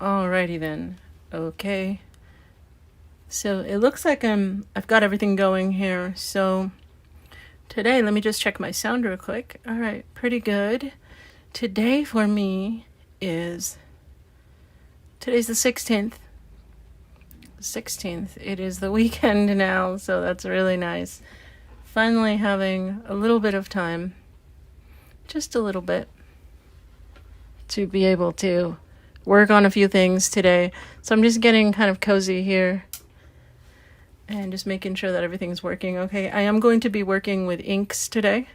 Alrighty then. Okay. So it looks like I've got everything going here. So today, let me just check my sound real quick. All right, pretty good. Today for me is today's the 16th. 16th. It is the weekend now, so that's really nice. Finally having a little bit of time, just a little bit, to be able to work on a few things today. So I'm just getting kind of cozy here and just making sure that everything's working okay. I am going to be working with inks today.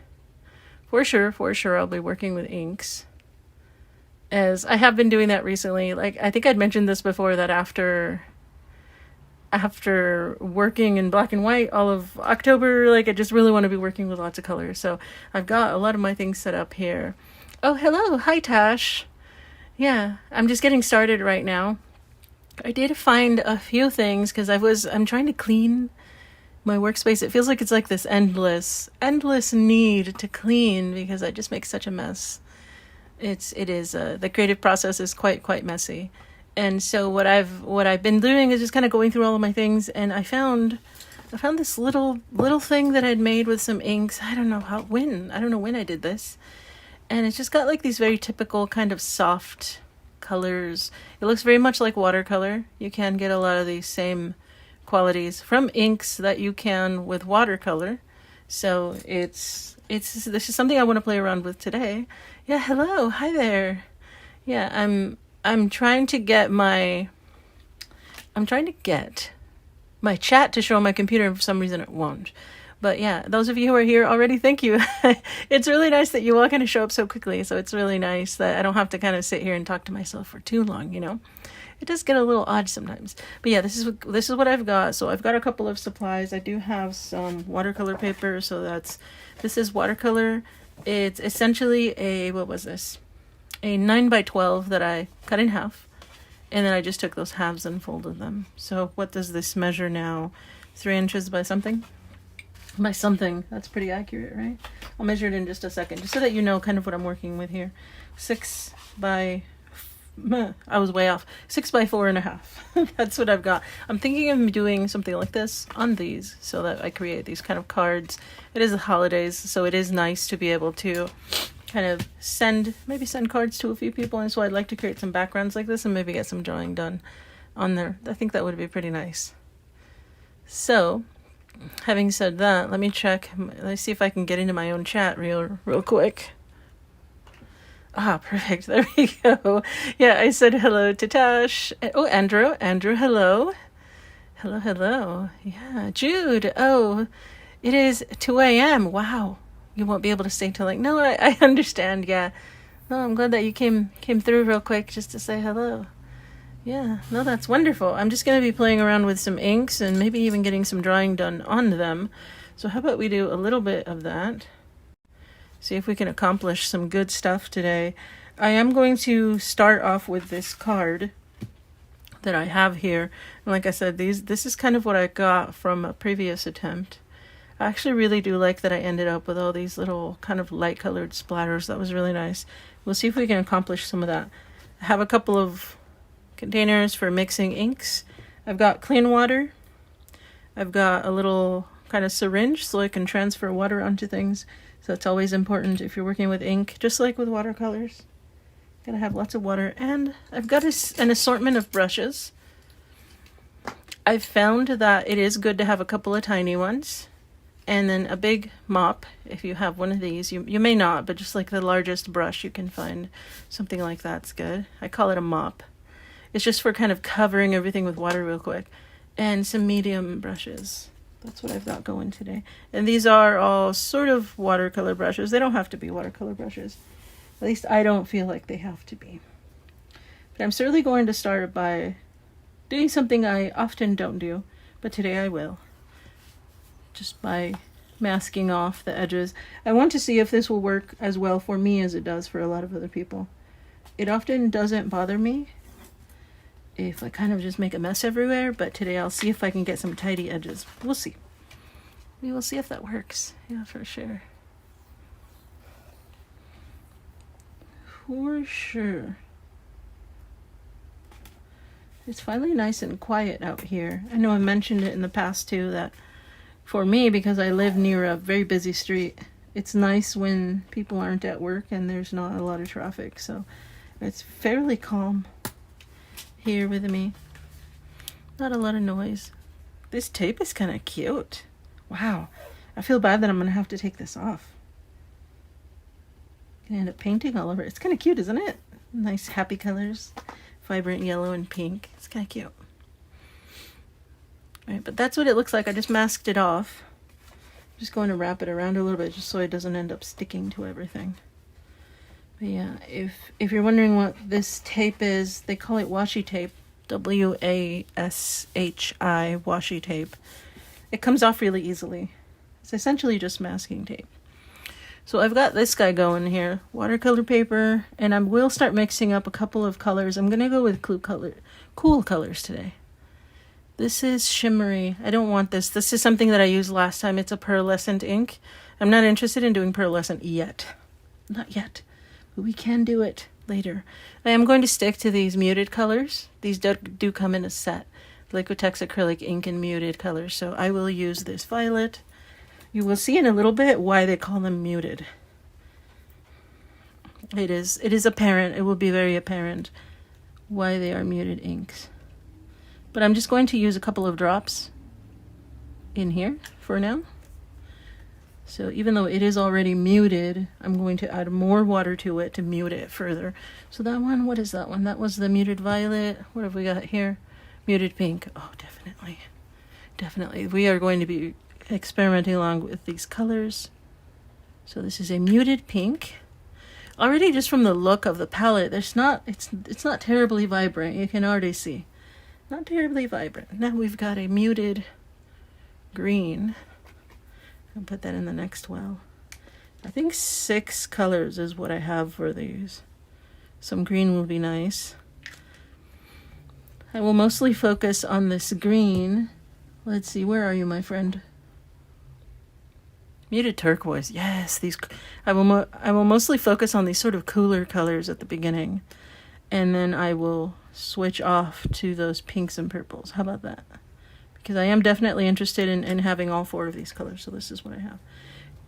For sure I'll be working with inks. As I have been doing that recently. Like, I think I'd mentioned this before, that after working in black and white all of October, like, I just really want to be working with lots of colors. So I've got a lot of my things set up here. Oh, hello. Hi, Tash. Yeah, I'm just getting started right now. I did find a few things because I'm trying to clean my workspace. It feels like it's like this endless need to clean because I just make such a mess. It is the creative process is quite messy. And so what I've been doing is just kind of going through all of my things, and I found this little thing that I'd made with some inks. I don't know when I did this. And it's just got like these very typical kind of soft colors. It looks very much like watercolor. You can get a lot of these same qualities from inks that you can with watercolor. So this is something I want to play around with today. Yeah, hello, hi there. Yeah, I'm trying to get my chat to show on my computer, and for some reason it won't. But yeah, those of you who are here already, thank you. It's really nice that you all kind of show up so quickly. So it's really nice that I don't have to kind of sit here and talk to myself for too long, you know. It does get a little odd sometimes. But yeah, this is what I've got. So I've got a couple of supplies. I do have some watercolor paper. So this is watercolor. It's essentially a 9x12 that I cut in half. And then I just took those halves and folded them. So what does this measure now? 3 inches by something? By something. That's pretty accurate, right? I'll measure it in just a second, just so that you know kind of what I'm working with here. 6 by... I was way off. 6 by 4.5. That's what I've got. I'm thinking of doing something like this on these, so that I create these kind of cards. It is the holidays, so it is nice to be able to kind of send cards to a few people, and so I'd like to create some backgrounds like this and maybe get some drawing done on there. I think that would be pretty nice. So, having said that, let me check. Let's see if I can get into my own chat real quick. Ah, perfect. There we go. Yeah, I said hello to Tash. Oh, Andrew, hello. Hello. Yeah, Jude. Oh, it is 2 a.m. Wow. You won't be able to stay till like... No, I understand, yeah. No, I'm glad that you came through real quick just to say hello. Yeah, no, that's wonderful. I'm just going to be playing around with some inks and maybe even getting some drawing done on them. So how about we do a little bit of that? See if we can accomplish some good stuff today. I am going to start off with this card that I have here. And like I said, this is kind of what I got from a previous attempt. I actually really do like that I ended up with all these little kind of light colored splatters. That was really nice. We'll see if we can accomplish some of that. I have a couple of containers for mixing inks. I've got clean water. I've got a little kind of syringe so I can transfer water onto things. So it's always important if you're working with ink, just like with watercolors. Gotta have lots of water. And I've got an assortment of brushes. I've found that it is good to have a couple of tiny ones. And then a big mop, if you have one of these. You may not, but just like the largest brush you can find, something like that's good. I call it a mop. It's just for kind of covering everything with water real quick. And some medium brushes. That's what I've got going today. And these are all sort of watercolor brushes. They don't have to be watercolor brushes. At least I don't feel like they have to be. But I'm certainly going to start by doing something I often don't do, but today I will. Just by masking off the edges. I want to see if this will work as well for me as it does for a lot of other people. It often doesn't bother me if I kind of just make a mess everywhere, but today I'll see if I can get some tidy edges. We'll see. We will see if that works. Yeah, for sure. For sure. It's finally nice and quiet out here. I know I mentioned it in the past too, that for me, because I live near a very busy street, it's nice when people aren't at work and there's not a lot of traffic. So it's fairly calm here with me. Not a lot of noise. This tape is kind of cute. Wow. I feel bad that I'm going to have to take this off. I'm going to end up painting all over it. It's kind of cute, isn't it? Nice happy colors. Vibrant yellow and pink. It's kind of cute. All right, but that's what it looks like. I just masked it off. I'm just going to wrap it around a little bit just so it doesn't end up sticking to everything. But yeah, if you're wondering what this tape is, they call it washi tape. W-A-S-H-I, washi tape. It comes off really easily. It's essentially just masking tape. So I've got this guy going here, watercolor paper, and I will start mixing up a couple of colors. I'm going to go with cool colors today. This is shimmery. I don't want this. This is something that I used last time. It's a pearlescent ink. I'm not interested in doing pearlescent yet. Not yet. But we can do it later. I am going to stick to these muted colors. These do come in a set. Liquitex Acrylic Ink in muted colors. So I will use this violet. You will see in a little bit why they call them muted. It is apparent. It will be very apparent why they are muted inks. But I'm just going to use a couple of drops in here for now. So even though it is already muted, I'm going to add more water to it to mute it further. So that one, what is that one? That was the muted violet. What have we got here? Muted pink. Oh, definitely. Definitely. We are going to be experimenting along with these colors. So this is a muted pink. Already just from the look of the palette, it's not terribly vibrant. You can already see. Not terribly vibrant. Now we've got a muted green. I'll put that in the next well. I think 6 colors is what I have for these. Some green will be nice. I will mostly focus on this green. Let's see, where are you, my friend? Muted turquoise. Yes, these. I will mostly focus on these sort of cooler colors at the beginning, and then I will switch off to those pinks and purples. How about that? Because I am definitely interested in having all 4 of these colors. So this is what I have.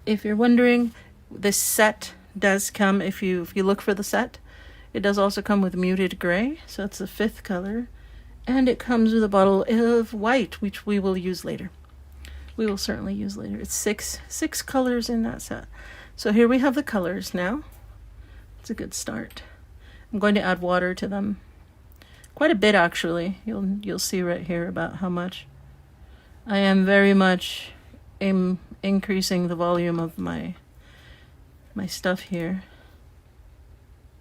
If you're wondering, this set does come, if you look for the set, it does also come with muted gray. So it's the 5th color. And it comes with a bottle of white, which we will use later. We will certainly use later. It's six colors in that set. So here we have the colors now. It's a good start. I'm going to add water to them. Quite a bit, actually. You'll see right here about how much. I am very much increasing the volume of my stuff here.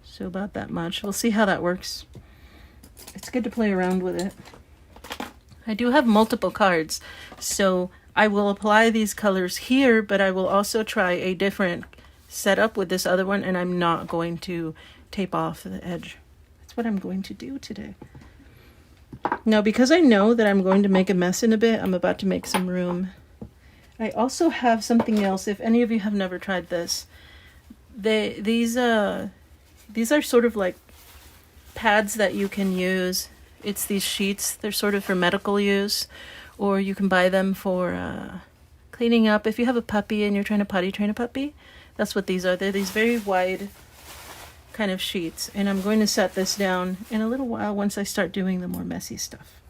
So about that much. We'll see how that works. It's good to play around with it. I do have multiple cards, so I will apply these colors here, but I will also try a different setup with this other one, and I'm not going to tape off the edge. That's what I'm going to do today. Now, because I know that I'm going to make a mess in a bit, I'm about to make some room. I also have something else. If any of you have never tried this, these are sort of like pads that you can use. It's these sheets. They're sort of for medical use, or you can buy them for cleaning up. If you have a puppy and you're trying to potty train a puppy, that's what these are. They're these very wide kind of sheets, and I'm going to set this down in a little while once I start doing the more messy stuff.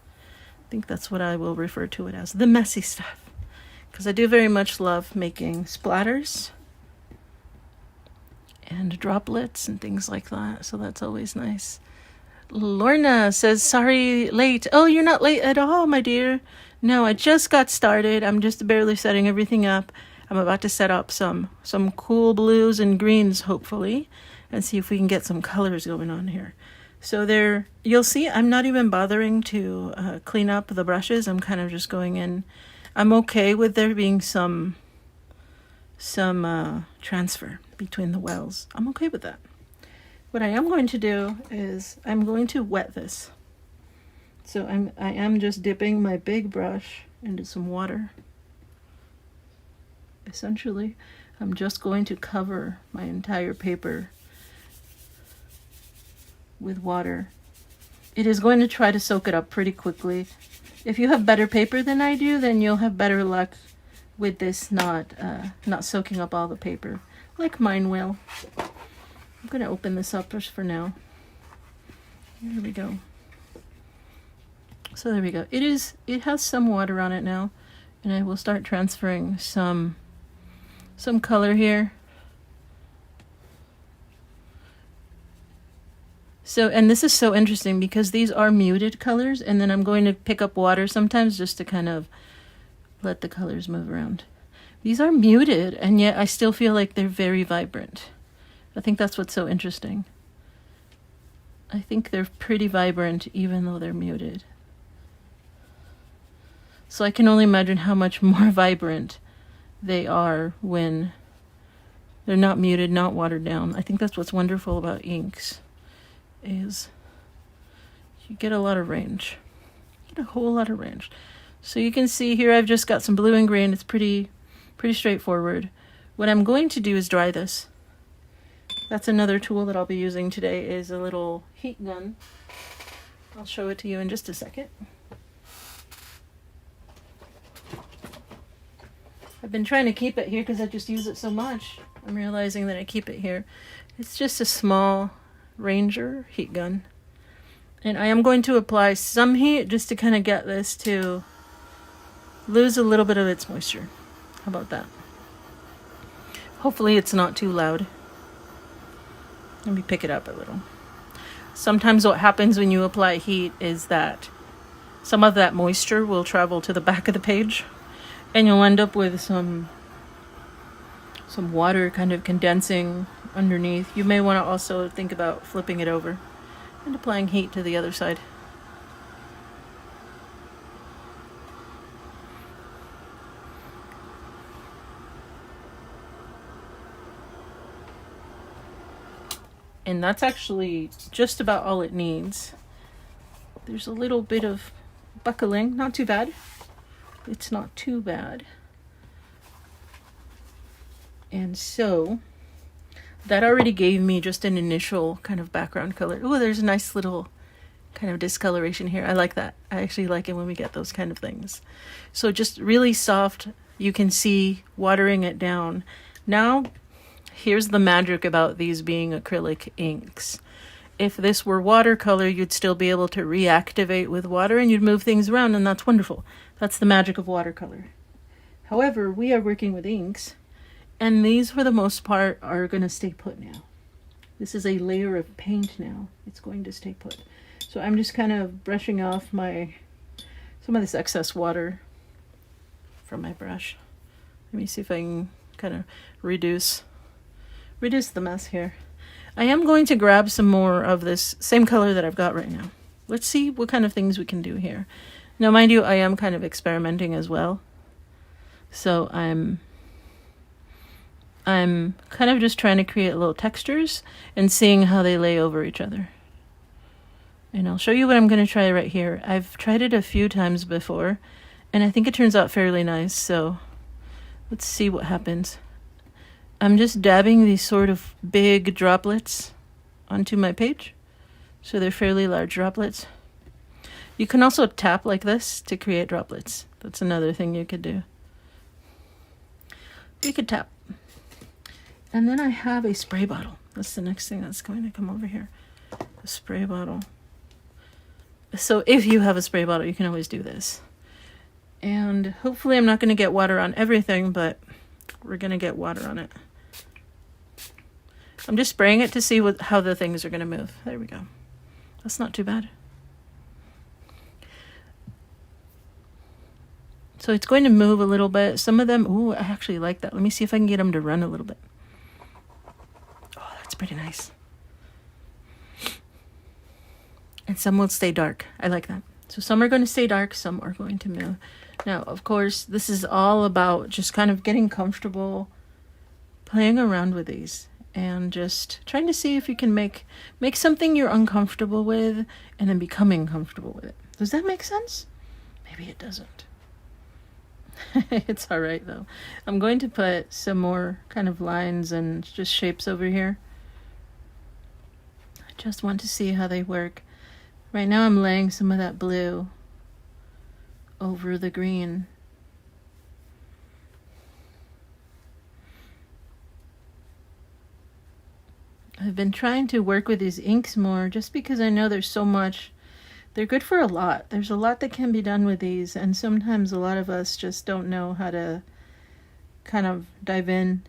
I think that's what I will refer to it as, the messy stuff, because I do very much love making splatters and droplets and things like that, so that's always nice. Lorna says, sorry, late. Oh, you're not late at all, my dear. No, I just got started. I'm just barely setting everything up. I'm about to set up some cool blues and greens, hopefully, and see if we can get some colors going on here. So there, you'll see I'm not even bothering to clean up the brushes. I'm kind of just going in. I'm okay with there being some transfer between the wells. I'm okay with that. What I am going to do is I'm going to wet this. So I am just dipping my big brush into some water. Essentially, I'm just going to cover my entire paper with water. it is going to try to soak it up pretty quickly. If you have better paper than I do, then you'll have better luck with this not soaking up all the paper, like mine will. I'm going to open this up just for now. There we go. So there we go. It has some water on it now, and I will start transferring some color here. So, and this is so interesting because these are muted colors, and then I'm going to pick up water sometimes just to kind of let the colors move around. These are muted, and yet I still feel like they're very vibrant. I think that's what's so interesting. I think they're pretty vibrant even though they're muted. So I can only imagine how much more vibrant they are when they're not muted, not watered down. I think that's what's wonderful about inks, is you get a lot of range. You get a whole lot of range. So you can see here I've just got some blue and green. It's pretty straightforward. What I'm going to do is dry this. That's another tool that I'll be using today, is a little heat gun. I'll show it to you in just a second. I've been trying to keep it here because I just use it so much. I'm realizing that I keep it here. It's just a small Ranger heat gun. And I am going to apply some heat just to kind of get this to lose a little bit of its moisture. How about that? Hopefully it's not too loud. Let me pick it up a little. Sometimes what happens when you apply heat is that some of that moisture will travel to the back of the page, and you'll end up with some water kind of condensing underneath. You may want to also think about flipping it over and applying heat to the other side. And that's actually just about all it needs. There's a little bit of buckling, not too bad. It's not too bad. And so that already gave me just an initial kind of background color. Oh, there's a nice little kind of discoloration here. I like that. I actually like it when we get those kind of things. So just really soft. You can see watering it down. Now, here's the magic about these being acrylic inks. If this were watercolor, you'd still be able to reactivate with water and you'd move things around, and that's wonderful. That's the magic of watercolor. However, we are working with inks, and these for the most part are going to stay put now. This is a layer of paint now. It's going to stay put. So I'm just kind of brushing off some of this excess water from my brush. Let me see if I can kind of reduce the mess here. I am going to grab some more of this same color that I've got right now. Let's see what kind of things we can do here. Now, mind you, I am kind of experimenting as well. So I'm kind of just trying to create little textures and seeing how they lay over each other. And I'll show you what I'm going to try right here. I've tried it a few times before, and I think it turns out fairly nice. So let's see what happens. I'm just dabbing these sort of big droplets onto my page. So they're fairly large droplets. You can also tap like this to create droplets. That's another thing you could do. You could tap. And then I have a spray bottle. That's the next thing that's going to come over here. A spray bottle. So if you have a spray bottle, you can always do this. And hopefully I'm not going to get water on everything, but we're going to get water on it. I'm just spraying it to see how the things are going to move. There we go. That's not too bad. So it's going to move a little bit. Some of them, ooh, I actually like that. Let me see if I can get them to run a little bit. Oh, that's pretty nice. And some will stay dark. I like that. So some are going to stay dark, some are going to move. Now, of course, this is all about just kind of getting comfortable playing around with these and just trying to see if you can make something you're uncomfortable with and then becoming comfortable with it. Does that make sense? Maybe it doesn't. It's all right, though. I'm going to put some more kind of lines and just shapes over here. I just want to see how they work. Right now I'm laying some of that blue over the green. I've been trying to work with these inks more just because I know there's so much. They're good for a lot. There's a lot that can be done with these, and sometimes a lot of us just don't know how to kind of dive in.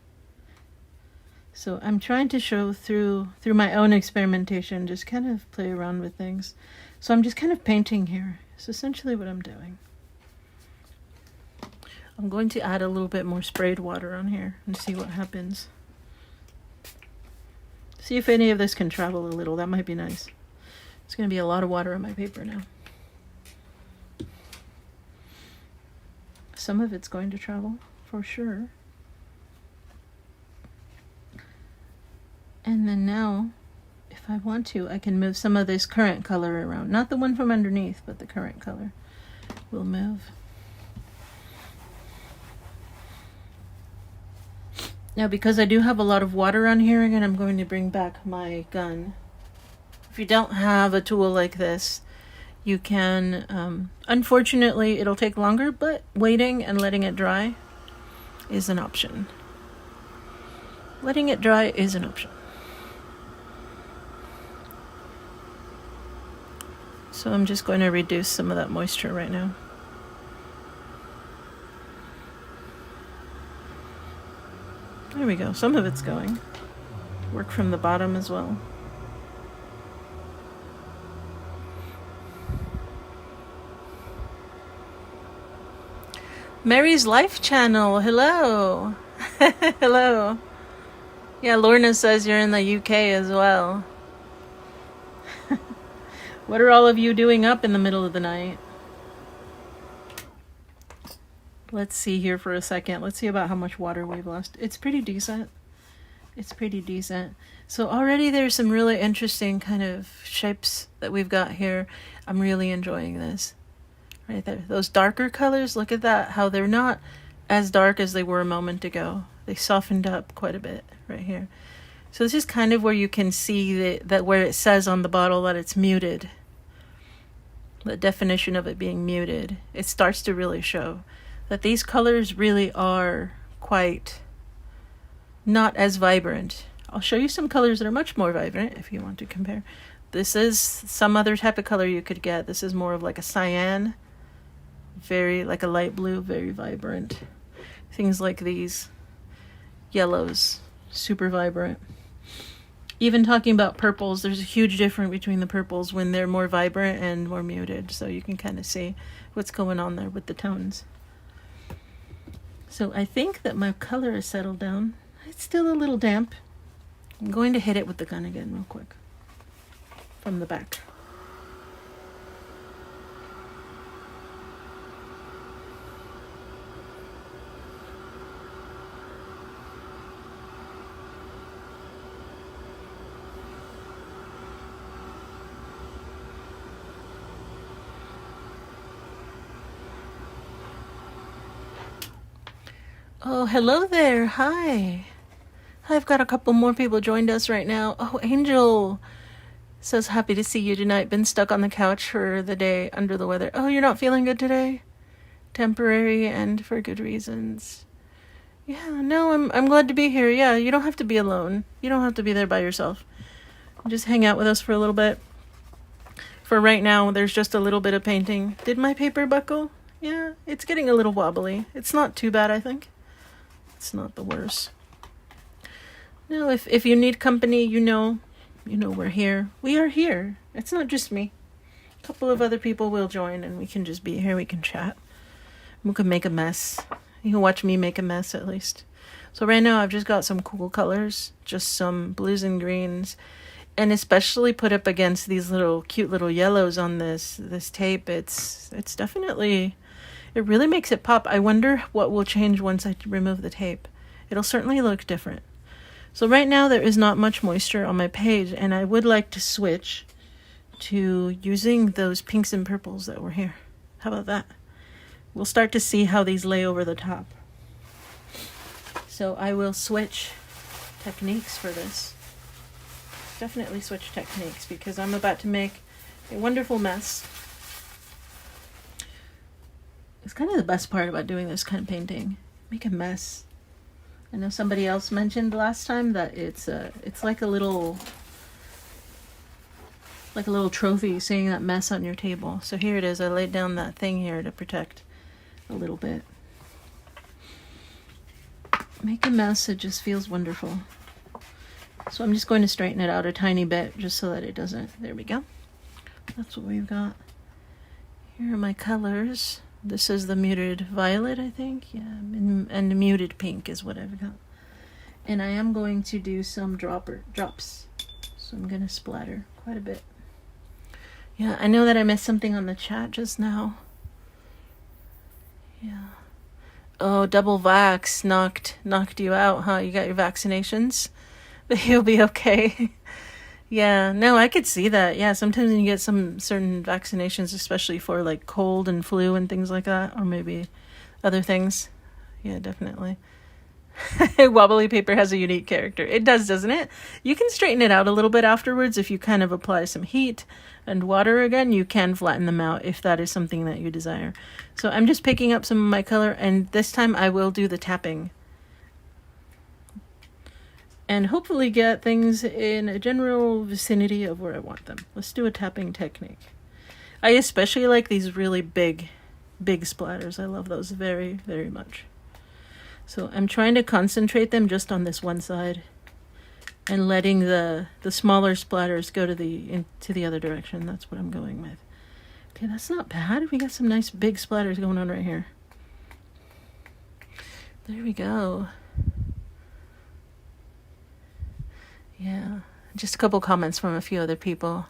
So I'm trying to show through my own experimentation, just kind of play around with things. So I'm just kind of painting here. It's essentially what I'm doing. I'm going to add a little bit more sprayed water on here and see what happens. See if any of this can travel a little. That might be nice. It's going to be a lot of water on my paper now. Some of it's going to travel, for sure. And then now, if I want to, I can move some of this current color around. Not the one from underneath, but the current color will move. Now, because I do have a lot of water on here, again, I'm going to bring back my gun. If you don't have a tool like this, you can, unfortunately, it'll take longer, but waiting and letting it dry is an option. Letting it dry is an option. So I'm just going to reduce some of that moisture right now. There we go. Some of it's going. Work from the bottom as well. Mary's Life Channel. Hello. Hello. Yeah, Lorna says you're in the UK as well. What are all of you doing up in the middle of the night? Let's see here for a second. Let's see about how much water we've lost. It's pretty decent. It's pretty decent. So already there's some really interesting kind of shapes that we've got here. I'm really enjoying this. Right there. Those darker colors, look at that. How they're not as dark as they were a moment ago. They softened up quite a bit right here. So this is kind of where you can see that where it says on the bottle that it's muted. The definition of it being muted. It starts to really show that these colors really are quite not as vibrant. I'll show you some colors that are much more vibrant if you want to compare. This is some other type of color you could get. This is more of like a cyan, very like a light blue, very vibrant. Things like these. Yellows, super vibrant. Even talking about purples, there's a huge difference between the purples when they're more vibrant and more muted. So you can kind of see what's going on there with the tones. So I think that my color is settled down. It's still a little damp. I'm going to hit it with the gun again real quick from the back. Oh, hello there. Hi. I've got a couple more people joined us right now. Oh, Angel says, happy to see you tonight. Been stuck on the couch for the day under the weather. Oh, you're not feeling good today? Temporary and for good reasons. Yeah, no, I'm glad to be here. Yeah, you don't have to be alone. You don't have to be there by yourself. Just hang out with us for a little bit. For right now, there's just a little bit of painting. Did my paper buckle? Yeah, it's getting a little wobbly. It's not too bad, I think. It's not the worst. No, if you need company, you know we're here. We are here. It's not just me. A couple of other people will join and we can just be here. We can chat. We can make a mess. You can watch me make a mess at least. So right now I've just got some cool colors, just some blues and greens, and especially put up against these little cute little yellows on this tape. It's definitely, it really makes it pop. I wonder what will change once I remove the tape. It'll certainly look different. So right now there is not much moisture on my page, and I would like to switch to using those pinks and purples that were here. How about that? We'll start to see how these lay over the top. So I will switch techniques for this. Definitely switch techniques because I'm about to make A wonderful mess. It's kind of the best part about doing this kind of painting. Make a mess. I know somebody else mentioned last time that it's like a little trophy seeing that mess on your table. So here it is. I laid down that thing here to protect a little bit. Make a mess. It just feels wonderful. So I'm just going to straighten it out a tiny bit just so that it doesn't. There we go. That's what we've got. Here are my colors. This is the muted violet, I think. Yeah, and the muted pink is what I've got. And I am going to do some drops. So I'm going to splatter quite a bit. Yeah, I know that I missed something on the chat just now. Yeah. Oh, double vax knocked you out, huh? You got your vaccinations? But you'll be okay. Yeah, no, I could see that. Yeah, sometimes when you get some certain vaccinations, especially for like cold and flu and things like that, or maybe other things. Yeah, definitely. Wobbly paper has a unique character. It does, doesn't it? You can straighten it out a little bit afterwards if you kind of apply some heat and water again. You can flatten them out if that is something that you desire. So I'm just picking up some of my color, and this time I will do the tapping. And hopefully get things in a general vicinity of where I want them. Let's do a tapping technique. I especially like these really big splatters. I love those very, very much. So I'm trying to concentrate them just on this one side and letting the smaller splatters go to the other direction. That's what I'm going with. Okay, that's not bad. We got some nice big splatters going on right here. There we go. Yeah, just a couple comments from a few other people.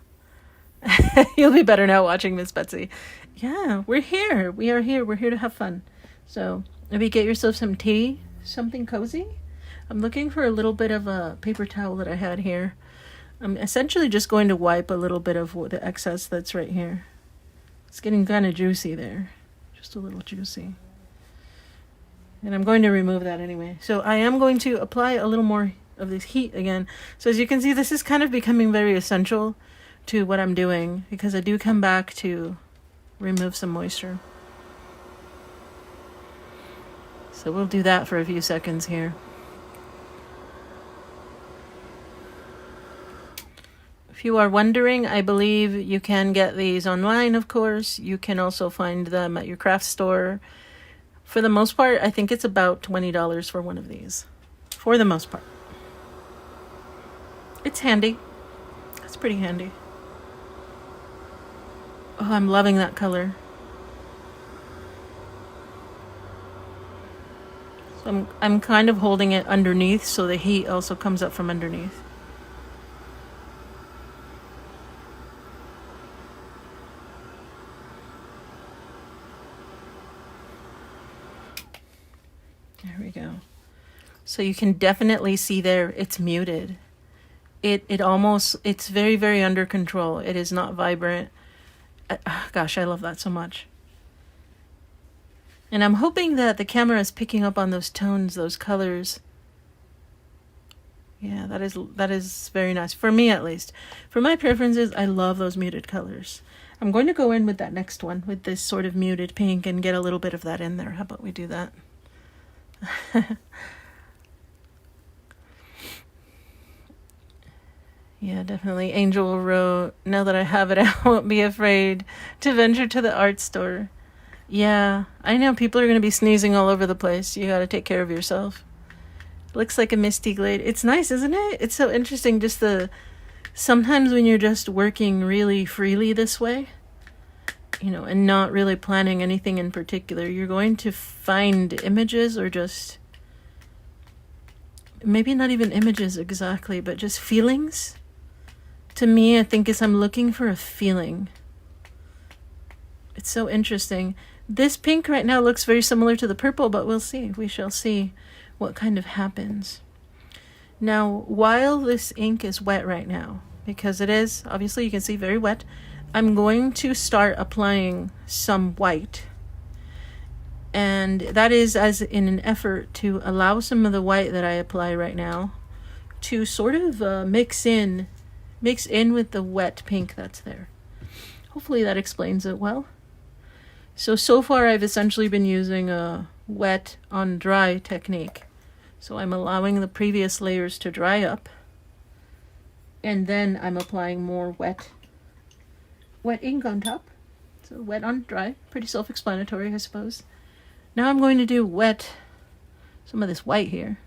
You'll be better now watching, Miss Betsy. Yeah, we're here. We are here. We're here to have fun. So maybe get yourself some tea, something cozy. I'm looking for a little bit of a paper towel that I had here. I'm essentially just going to wipe a little bit of the excess that's right here. It's getting kind of juicy there. Just a little juicy. And I'm going to remove that anyway. So I am going to apply a little more of this heat again. So as you can see, this is kind of becoming very essential to what I'm doing, because I do come back to remove some moisture. So we'll do that for a few seconds here. If you are wondering, I believe you can get these online, of course. You can also find them at your craft store. For the most part, I think it's about $20 for one of these. For the most part. It's handy. It's pretty handy. Oh, I'm loving that color. So I'm kind of holding it underneath so the heat also comes up from underneath. There we go. So you can definitely see there it's muted. It's very, very under control. It is not vibrant. Gosh, I love that so much. And I'm hoping that the camera is picking up on those tones, those colors. Yeah, that is very nice. For me, at least. For my preferences, I love those muted colors. I'm going to go in with that next one, with this sort of muted pink, and get a little bit of that in there. How about we do that? Yeah, definitely. Angel wrote, now that I have it, I won't be afraid to venture to the art store. Yeah, I know people are going to be sneezing all over the place. You got to take care of yourself. Looks like a misty glade. It's nice, isn't it? It's so interesting. Just sometimes when you're just working really freely this way, and not really planning anything in particular, you're going to find images, or just maybe not even images exactly, but just feelings. To me, I think I'm looking for a feeling. It's so interesting. This pink right now looks very similar to the purple, but we'll see. We shall see what kind of happens. Now, while this ink is wet right now, because it is, obviously you can see, very wet, I'm going to start applying some white. And that is as in an effort to allow some of the white that I apply right now to sort of mix in with the wet pink that's there. Hopefully that explains it well. So far I've essentially been using a wet on dry technique. So I'm allowing the previous layers to dry up, and then I'm applying more wet ink on top. So wet on dry, pretty self-explanatory, I suppose. Now I'm going to do wet, some of this white here,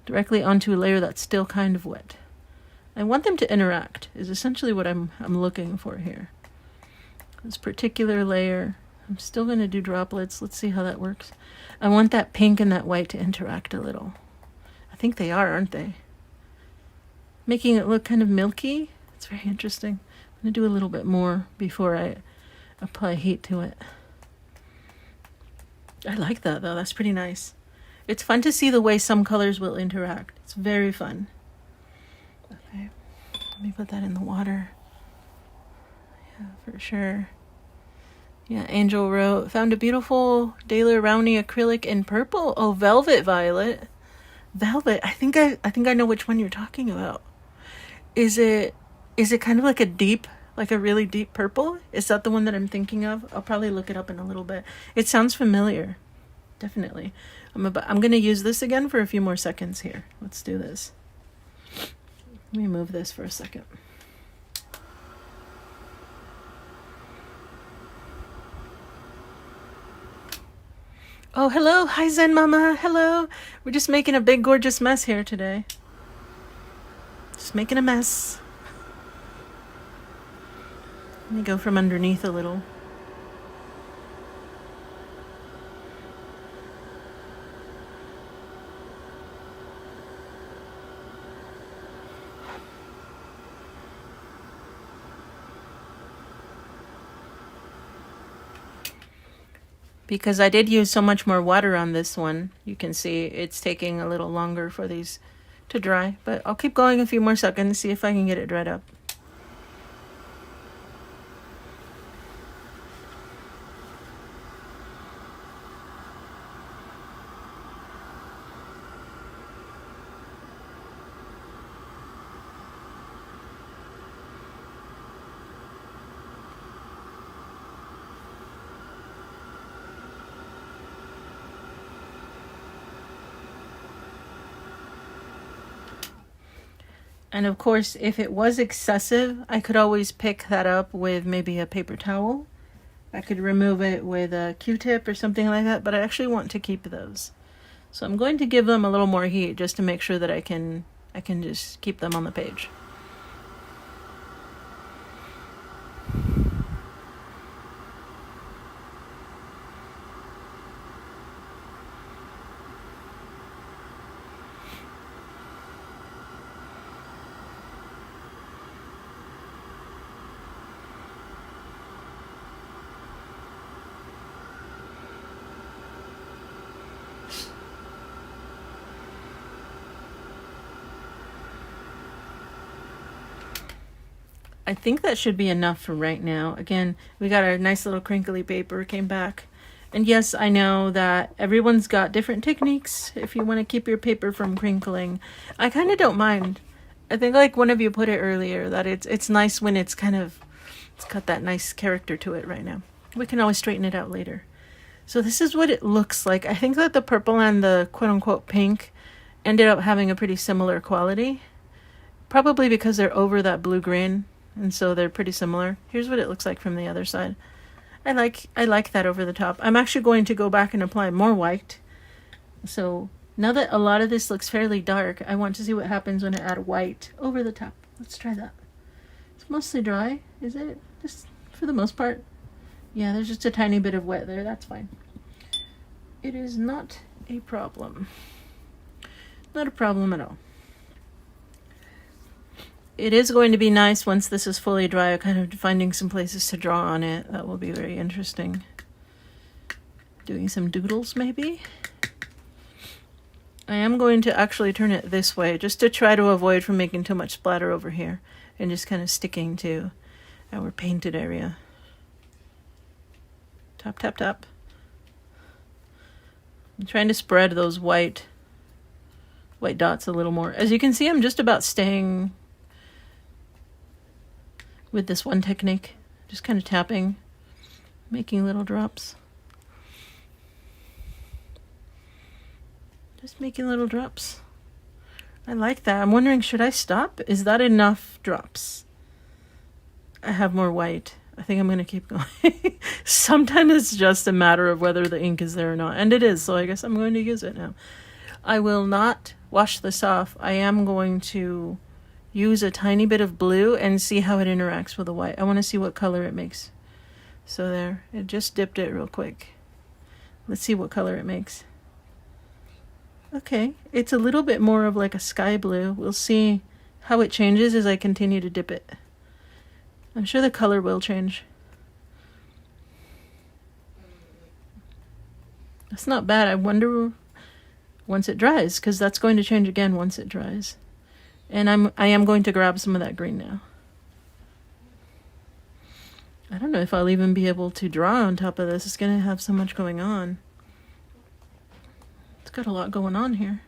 directly onto a layer that's still kind of wet. I want them to interact, is essentially what I'm looking for here. This particular layer, I'm still going to do droplets. Let's see how that works. I want that pink and that white to interact a little. I think they are, aren't they? Making it look kind of milky. It's very interesting. I'm going to do a little bit more before I apply heat to it. I like that though, that's pretty nice. It's fun to see the way some colors will interact. It's very fun. Okay, let me put that in the water. Yeah, for sure. Yeah, Angel wrote, found a beautiful Daler Rowney acrylic in purple. Oh, velvet violet. Velvet. I think I know which one you're talking about. Is it kind of like a really deep purple? Is that the one that I'm thinking of? I'll probably look it up in a little bit. It sounds familiar. Definitely. I'm going to use this again for a few more seconds here. Let's do this. Let me move this for a second. Oh, hello. Hi, Zen Mama. Hello. We're just making a big, gorgeous mess here today. Just making a mess. Let me go from underneath a little. Because I did use so much more water on this one, you can see it's taking a little longer for these to dry. But I'll keep going a few more seconds, see if I can get it dried up. And of course, if it was excessive, I could always pick that up with maybe a paper towel. I could remove it with a Q-tip or something like that, but I actually want to keep those. So I'm going to give them a little more heat just to make sure that I can just keep them on the page. I think that should be enough for right now. Again, we got our nice little crinkly paper, came back. And yes, I know that everyone's got different techniques if you want to keep your paper from crinkling. I kind of don't mind. I think like one of you put it earlier that it's nice when it's got that nice character to it right now. We can always straighten it out later. So this is what it looks like. I think that the purple and the quote-unquote pink ended up having a pretty similar quality. Probably because they're over that blue-green. And so they're pretty similar. Here's what it looks like from the other side. I like that over the top. I'm actually going to go back and apply more white. So now that a lot of this looks fairly dark, I want to see what happens when I add white over the top. Let's try that. It's mostly dry, is it? Just for the most part. Yeah, there's just a tiny bit of wet there. That's fine. It is not a problem. Not a problem at all. It is going to be nice once this is fully dry, kind of finding some places to draw on it. That will be very interesting. Doing some doodles, maybe? I am going to actually turn it this way, just to try to avoid from making too much splatter over here, and just kind of sticking to our painted area. Tap, tap, tap. I'm trying to spread those white dots a little more. As you can see, I'm just about staying with this one technique. Just kind of tapping, making little drops. Just making little drops. I like that. I'm wondering, should I stop? Is that enough drops? I have more white. I think I'm going to keep going. Sometimes it's just a matter of whether the ink is there or not. And it is, so I guess I'm going to use it now. I will not wash this off. I am going to use a tiny bit of blue and see how it interacts with the white. I want to see what color it makes. So there, it just dipped it real quick. Let's see what color it makes. Okay, it's a little bit more of like a sky blue. We'll see how it changes as I continue to dip it. I'm sure the color will change. That's not bad. I wonder once it dries, because that's going to change again once it dries. And I am going to grab some of that green now. I don't know if I'll even be able to draw on top of this. It's going to have so much going on. It's got a lot going on here.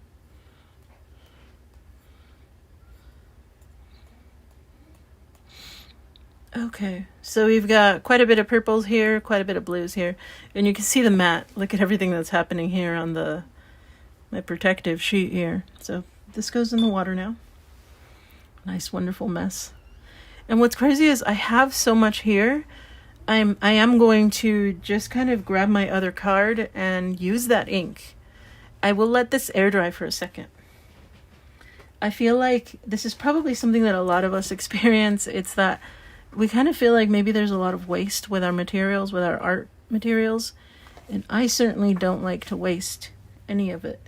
Okay, so we've got quite a bit of purples here, quite a bit of blues here, and you can see the matte. Look at everything that's happening here on my protective sheet here. So this goes in the water now. Nice, wonderful mess. And what's crazy is I have so much here. I am going to just kind of grab my other card and use that ink. I will let this air dry for a second. I feel like this is probably something that a lot of us experience. It's that we kind of feel like maybe there's a lot of waste with our materials, with our art materials. And I certainly don't like to waste any of it.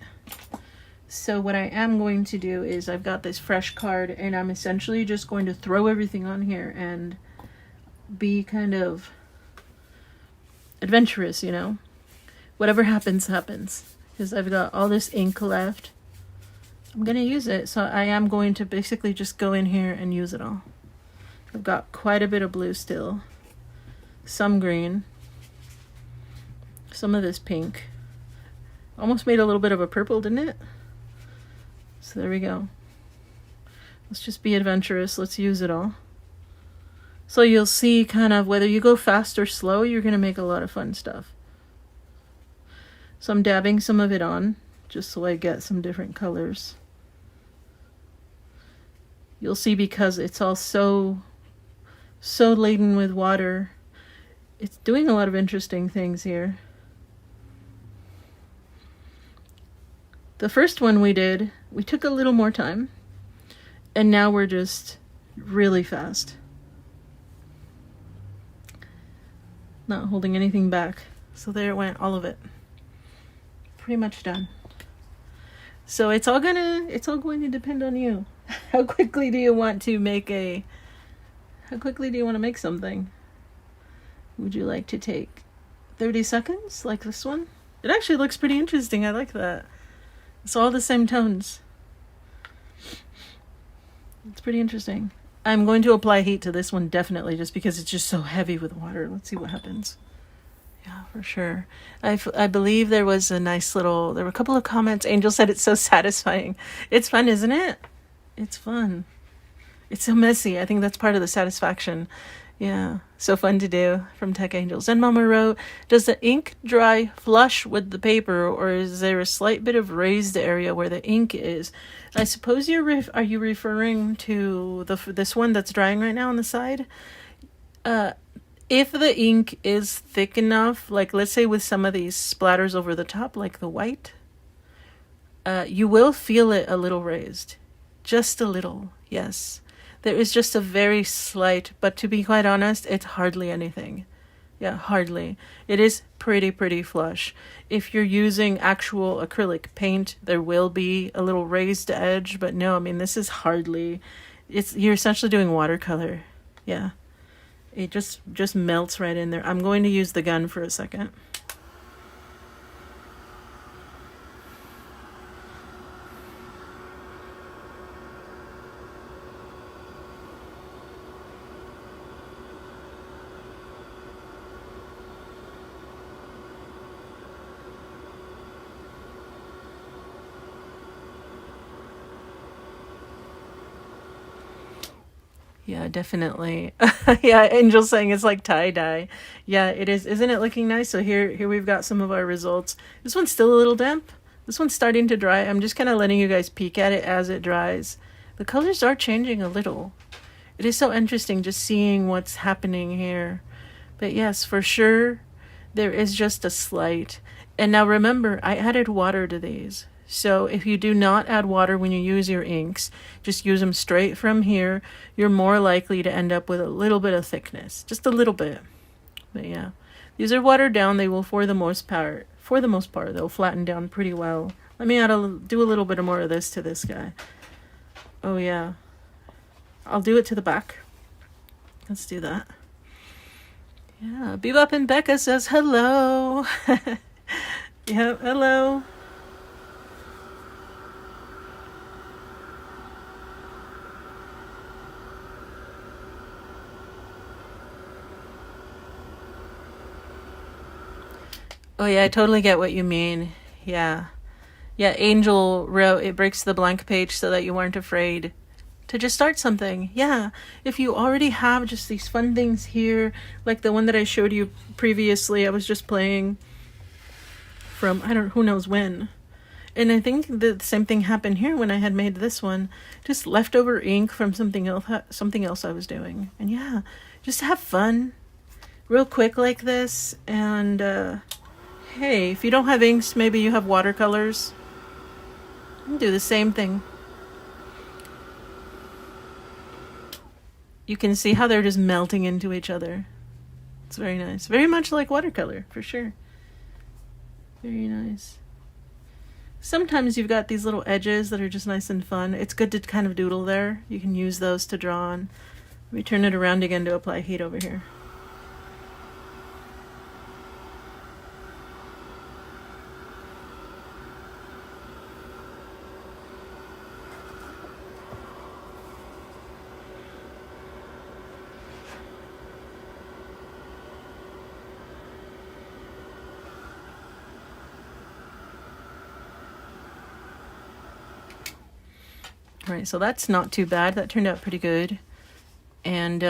So what I am going to do is I've got this fresh card and I'm essentially just going to throw everything on here and be kind of adventurous, you know. Whatever happens, happens. Because I've got all this ink left. I'm going to use it. So I am going to basically just go in here and use it all. I've got quite a bit of blue still. Some green. Some of this pink. Almost made a little bit of a purple, didn't it? So there we go. Let's just be adventurous. Let's use it all. So you'll see kind of whether you go fast or slow, you're going to make a lot of fun stuff. So I'm dabbing some of it on just so I get some different colors. You'll see because it's all so laden with water. It's doing a lot of interesting things here. The first one we did, we took a little more time, and now we're just really fast. Not holding anything back. So there it went, all of it. Pretty much done. So it's all going to depend on you. How quickly do you want to make something? Would you like to take 30 seconds like this one? It actually looks pretty interesting. I like that. It's all the same tones. It's pretty interesting. I'm going to apply heat to this one definitely just because it's just so heavy with water. Let's see what happens. Yeah, for sure. I believe there was there were a couple of comments. Angel said it's so satisfying. It's fun, isn't it? It's fun. It's so messy. I think that's part of the satisfaction. Yeah, so fun to do from Tech Angels. And Mama wrote, does the ink dry flush with the paper, or is there a slight bit of raised area where the ink is? I suppose are you referring to this one that's drying right now on the side? If the ink is thick enough, like let's say with some of these splatters over the top, like the white, you will feel it a little raised. Just a little, yes. There is just a very slight, but to be quite honest, it's hardly anything. Yeah, hardly. It is pretty flush. If you're using actual acrylic paint, there will be a little raised edge, but no, I mean, this is hardly, you're essentially doing watercolor. Yeah. It just melts right in there. I'm going to use the gun for a second. Yeah, definitely. Yeah, Angel's saying it's like tie-dye. Yeah, it is. Isn't it looking nice? So here we've got some of our results. This one's still a little damp. This one's starting to dry. I'm just kind of letting you guys peek at it as it dries. The colors are changing a little. It is so interesting just seeing what's happening here. But yes, for sure, there is just a slight. And now remember, I added water to these. So if you do not add water when you use your inks, just use them straight from here, you're more likely to end up with a little bit of thickness. Just a little bit. But yeah, these are watered down. They will, for the most part, they'll flatten down pretty well. Let me do a little bit more of this to this guy. Oh yeah. I'll do it to the back. Let's do that. Yeah, Bebop and Becca says hello. Yeah, hello. Oh yeah, I totally get what you mean. Yeah. Yeah, Angel wrote, it breaks the blank page so that you weren't afraid to just start something. Yeah, if you already have just these fun things here, like the one that I showed you previously, I was just playing from, who knows when. And I think the same thing happened here when I had made this one. Just leftover ink from something else I was doing. And yeah, just have fun real quick like this. And hey, if you don't have inks, maybe you have watercolors. Do the same thing. You can see how they're just melting into each other. It's very nice. Very much like watercolor, for sure. Very nice. Sometimes you've got these little edges that are just nice and fun. It's good to kind of doodle there. You can use those to draw on. Let me turn it around again to apply heat over here. Right, so that's not too bad. That turned out pretty good. And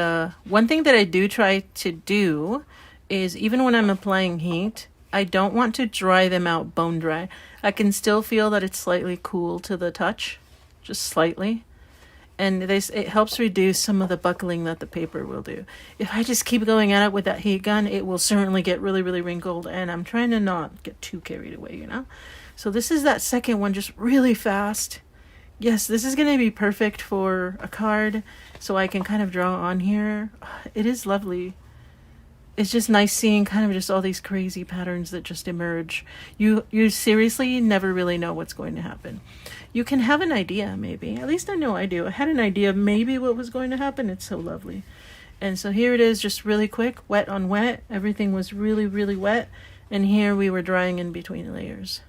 one thing that I do try to do is, even when I'm applying heat, I don't want to dry them out bone dry. I can still feel that it's slightly cool to the touch, just slightly. And it helps reduce some of the buckling that the paper will do. If I just keep going at it with that heat gun, it will certainly get really, really wrinkled. And I'm trying to not get too carried away, you know? So this is that second one, just really fast. Yes, this is going to be perfect for a card, so I can kind of draw on here. It is lovely. It's just nice seeing kind of just all these crazy patterns that just emerge. You seriously never really know what's going to happen. You can have an idea, maybe. At least I know I do. I had an idea of maybe what was going to happen. It's so lovely. And so here it is, just really quick, wet on wet. Everything was really, really wet. And here we were drying in between layers.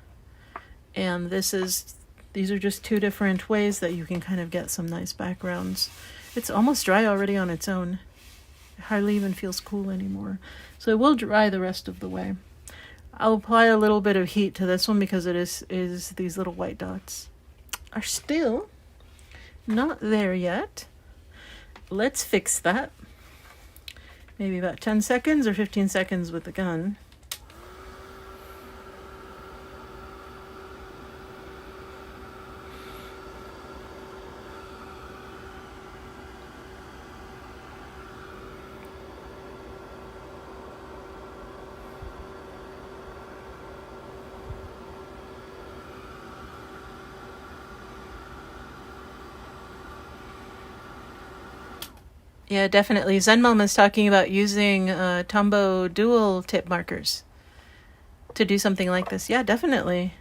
And these are just two different ways that you can kind of get some nice backgrounds. It's almost dry already on its own. It hardly even feels cool anymore. So it will dry the rest of the way. I'll apply a little bit of heat to this one because it is these little white dots are still not there yet. Let's fix that. Maybe about 10 seconds or 15 seconds with the gun. Yeah, definitely. Zen Mom is talking about using Tombow dual tip markers to do something like this. Yeah, definitely.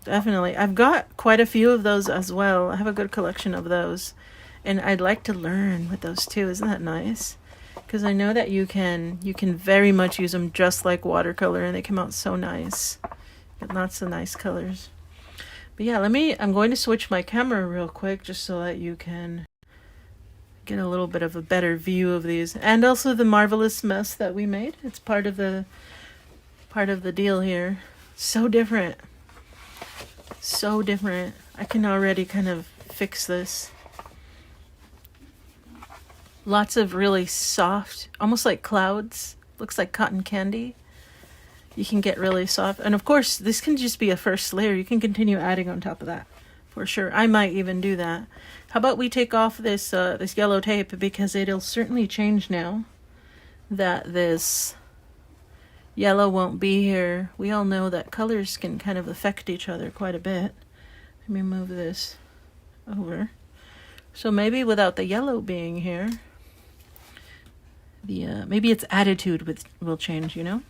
Definitely. I've got quite a few of those as well. I have a good collection of those. And I'd like to learn with those too. Isn't that nice? Because I know that you can very much use them just like watercolor, and they come out so nice. Get lots of nice colors. But yeah, I'm going to switch my camera real quick just so that you can get a little bit of a better view of these, and also the marvelous mess that we made. It's part of the deal here. So different. So different. I can already kind of fix this. Lots of really soft, almost like clouds. Looks like cotton candy. You can get really soft. And of course, this can just be a first layer. You can continue adding on top of that. For sure. I might even do that. How about we take off this this yellow tape, because it'll certainly change now that this yellow won't be here. We all know that colors can kind of affect each other quite a bit. Let me move this over. So maybe without the yellow being here, the maybe its attitude will change, you know?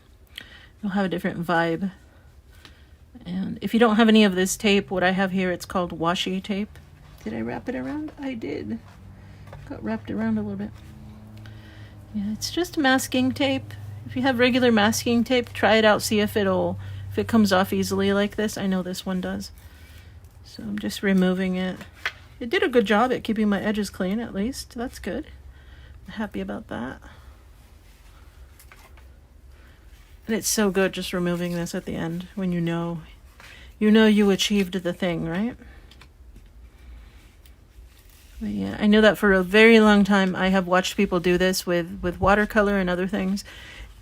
It'll have a different vibe. And if you don't have any of this tape, what I have here, it's called washi tape. Did I wrap it around? I did. Got wrapped around a little bit. Yeah, it's just masking tape. If you have regular masking tape, try it out. See if it comes off easily like this. I know this one does. So I'm just removing it. It did a good job at keeping my edges clean, at least. That's good. I'm happy about that. And it's so good just removing this at the end when you know you achieved the thing, right? But yeah, I know that for a very long time I have watched people do this with watercolor and other things.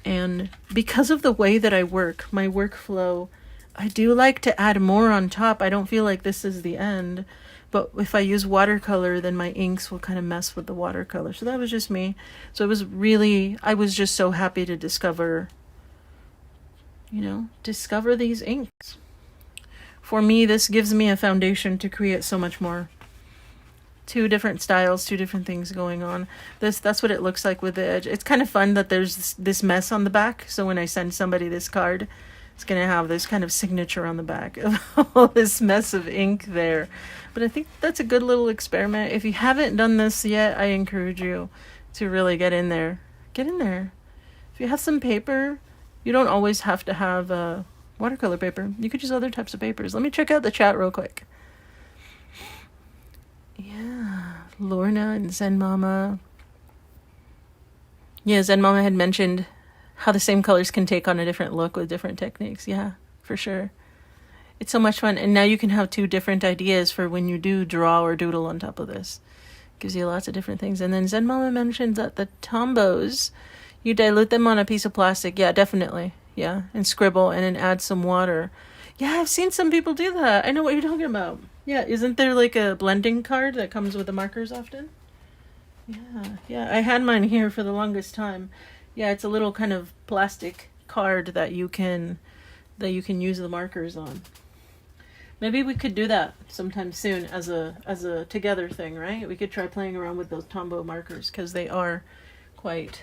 And because of the way that I work, my workflow, I do like to add more on top. I don't feel like this is the end. But if I use watercolor, then my inks will kind of mess with the watercolor. So that was just me. So I was just so happy to discover these inks. For me, this gives me a foundation to create so much more. 2 different styles, 2 different things going on. That's what it looks like with the edge. It's kind of fun that there's this mess on the back. So when I send somebody this card, it's going to have this kind of signature on the back of all this mess of ink there. But I think that's a good little experiment. If you haven't done this yet, I encourage you to really get in there. Get in there. If you have some paper, you don't always have to have watercolor paper. You could use other types of papers. Let me check out the chat real quick. Yeah, Lorna and Zen Mama. Yeah, Zen Mama had mentioned how the same colors can take on a different look with different techniques. Yeah, for sure. It's so much fun. And now you can have 2 different ideas for when you do draw or doodle on top of this. Gives you lots of different things. And then Zen Mama mentioned that the tombos, you dilute them on a piece of plastic. Yeah, definitely. Yeah, and scribble and then add some water. Yeah, I've seen some people do that. I know what you're talking about. Yeah, isn't there like a blending card that comes with the markers often? Yeah, I had mine here for the longest time. Yeah, it's a little kind of plastic card that you can use the markers on. Maybe we could do that sometime soon as a together thing, right? We could try playing around with those Tombow markers because they are quite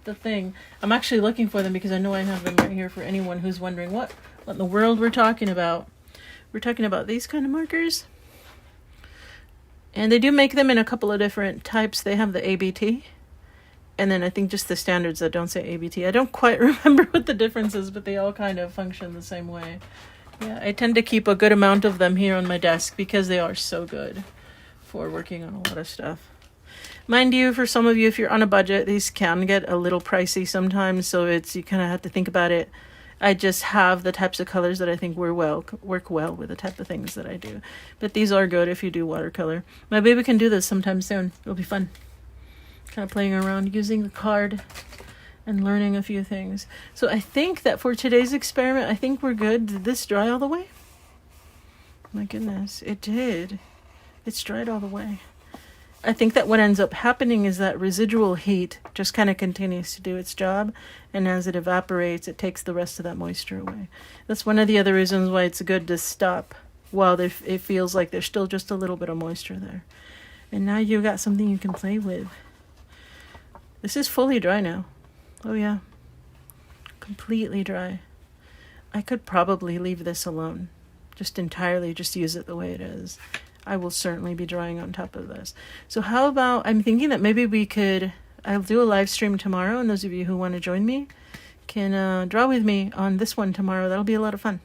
the thing. I'm actually looking for them because I know I have them right here for anyone who's wondering what in the world we're talking about. We're talking about these kind of markers. And they do make them in a couple of different types. They have the ABT. And then I think just the standards that don't say ABT. I don't quite remember what the difference is, but they all kind of function the same way. Yeah, I tend to keep a good amount of them here on my desk because they are so good for working on a lot of stuff. Mind you, for some of you, if you're on a budget, these can get a little pricey sometimes, so you kind of have to think about it. I just have the types of colors that I think work well with the type of things that I do. But these are good if you do watercolor. My baby can do this sometime soon. It'll be fun. Kind of playing around using the card and learning a few things. So I think that for today's experiment, I think we're good. Did this dry all the way? My goodness, it did. It's dried all the way. I think that what ends up happening is that residual heat just kind of continues to do its job, and as it evaporates, it takes the rest of that moisture away. That's one of the other reasons why it's good to stop while it feels like there's still just a little bit of moisture there. And now you've got something you can play with. This is fully dry now. Oh yeah, completely dry. I could probably leave this alone, just use it the way it is. I will certainly be drawing on top of this. So how about, I'm thinking that maybe I'll do a live stream tomorrow, and those of you who want to join me can draw with me on this one tomorrow. That'll be a lot of fun.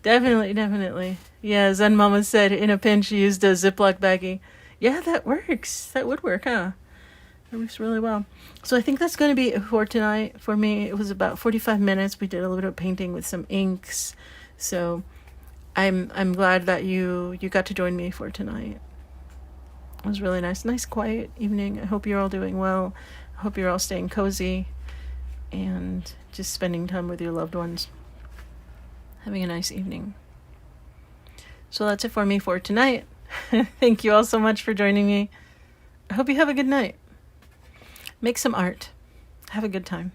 Definitely. Yeah, Zen Mama said in a pinch she used a Ziploc baggie. Yeah, that works. That would work, huh? That works really well. So I think that's going to be it for tonight. For me, it was about 45 minutes. We did a little bit of painting with some inks. So I'm glad that you got to join me for tonight. was really nice. Nice quiet evening. I hope you're all doing well. I hope you're all staying cozy and just spending time with your loved ones. Having a nice evening. So that's it for me for tonight. Thank you all so much for joining me. I hope you have a good night. Make some art. Have a good time.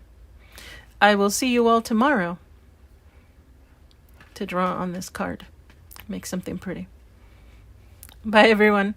I will see you all tomorrow to draw on this card. Make something pretty. Bye, everyone.